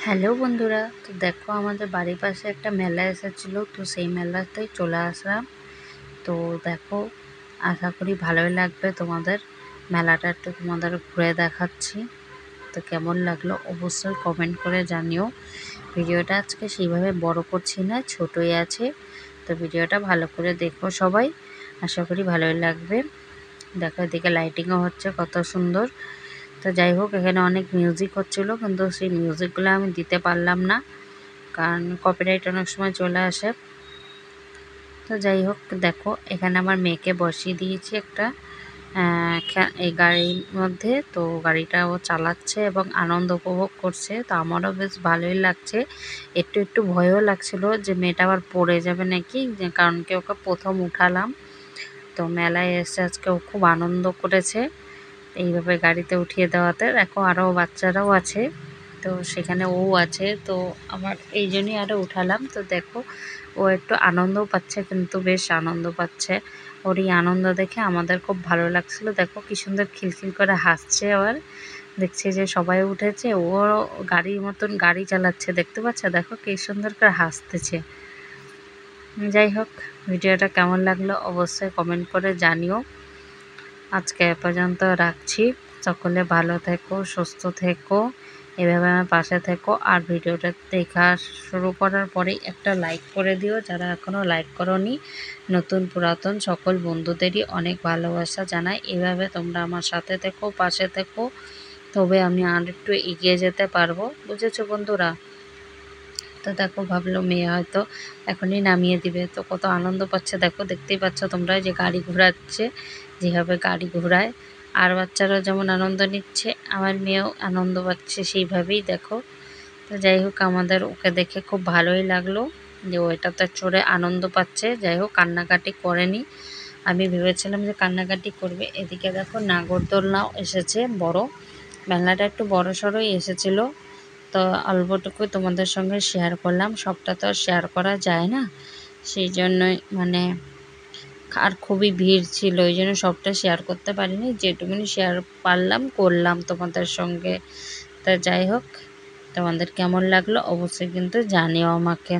Hello বন্ধুরা, তো দেখো আমাদের বাড়ির পাশে একটা মেলা এসেছিলো, তো সেই মেলাতে চলে আসলাম। তো দেখো, আশা করি ভালোই লাগবে তোমাদের। মেলাটা একটু তোমাদের ঘুরে দেখাচ্ছি। তো কেমন লাগলো অবশ্যই কমেন্ট করে জানিও। ভিডিওটা আজকে সেইভাবে বড় করছি না, ছোটই আছে। তো ভিডিওটা ভালো করে দেখো সবাই, আশা করি ভালোই লাগবে। দেখো এদিকে লাইটিংও হচ্ছে কত সুন্দর। তো যাই হোক, এখানে অনেক মিউজিক হচ্ছিল, কিন্তু সেই মিউজিকগুলো আমি দিতে পারলাম না, কারণ কপিরাইট অনেক সময় চলে আসে। তো যাই হোক, দেখো এখানে আমার মেয়েকে বসিয়ে দিয়েছি একটা এই গাড়ির মধ্যে। তো গাড়িটা ও চালাচ্ছে এবং আনন্দ উপভোগ করছে। তো আমারও বেশ ভালোই লাগছে। একটু একটু ভয়ও লাগছিল যে মেয়েটা আবার পড়ে যাবে নাকি, কারণ কি ওকে প্রথম উঠালাম। তো মেলায় এসে আজকে ও খুব আনন্দ করেছে এইভাবে গাড়িতে উঠিয়ে দেওয়াতে। দেখো আরও বাচ্চারাও আছে, তো সেখানে ও আছে। তো আমার এই জন্যই আরও উঠালাম। তো দেখো ও একটু আনন্দও পাচ্ছে, কিন্তু বেশ আনন্দ পাচ্ছে। ওর এই আনন্দ দেখে আমাদের খুব ভালো লাগছিল। দেখো কি সুন্দর খিলখিল করে হাসছে। আবার দেখছি যে সবাই উঠেছে, ও গাড়ির মতন গাড়ি চালাচ্ছে, দেখতে পাচ্ছে? দেখো কি সুন্দর করে হাসতেছে। যাই হোক, ভিডিওটা কেমন লাগলো অবশ্যই কমেন্ট করে জানিও। আজকে এ পর্যন্ত রাখছি। সকলে ভালো থেকো, সুস্থ থেকো, এভাবে আমার পাশে থেকো। আর ভিডিওটা দেখা শুরু করার পরেই একটা লাইক করে দিও যারা এখনও লাইক করোনি। নতুন পুরাতন সকল বন্ধুদেরই অনেক ভালোবাসা জানাই। এভাবে তোমরা আমার সাথে থেকো, পাশে থেকো, তবে আমি আর একটু এগিয়ে যেতে পারবো। বুঝেছো বন্ধুরা? তো দেখো, ভাবলো মেয়ে হয়তো এখনই নামিয়ে দিবে, তো কত আনন্দ পাচ্ছে। দেখো, দেখতেই পাচ্ছ তোমরা যে গাড়ি ঘোরাচ্ছে, যেভাবে গাড়ি ঘোরায়। আর বাচ্চারাও যেমন আনন্দ নিচ্ছে, আমার মেয়েও আনন্দ পাচ্ছে সেইভাবেই। দেখো, তো যাই হোক, আমাদের ওকে দেখে খুব ভালোই লাগলো যে ও এটাতে চড়ে আনন্দ পাচ্ছে। যাই হোক, কান্নাকাটি করেনি। আমি ভেবেছিলাম যে কান্নাকাটি করবে। এদিকে দেখো নাগরদোলনাও এসেছে বড়। মেলাটা একটু বড় সড়ই এসেছিলো। তো অল্পটুকু তোমাদের সঙ্গে শেয়ার করলাম, সবটা তো আর শেয়ার করা যায় না। সেই জন্যই আর খুবই ভিড় ছিল, ওই জন্য সবটা শেয়ার করতে পারিনি। যেটুকুনি শেয়ার পারলাম করলাম তোমাদের সঙ্গে। তা যাই হোক, তোমাদের কেমন লাগলো অবশ্যই কিন্তু জানিও আমাকে।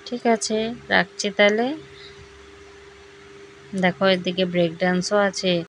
ঠিক আছে, রাখছি তাহলে। দেখো এদিকে ব্রেক ডান্সও আছে।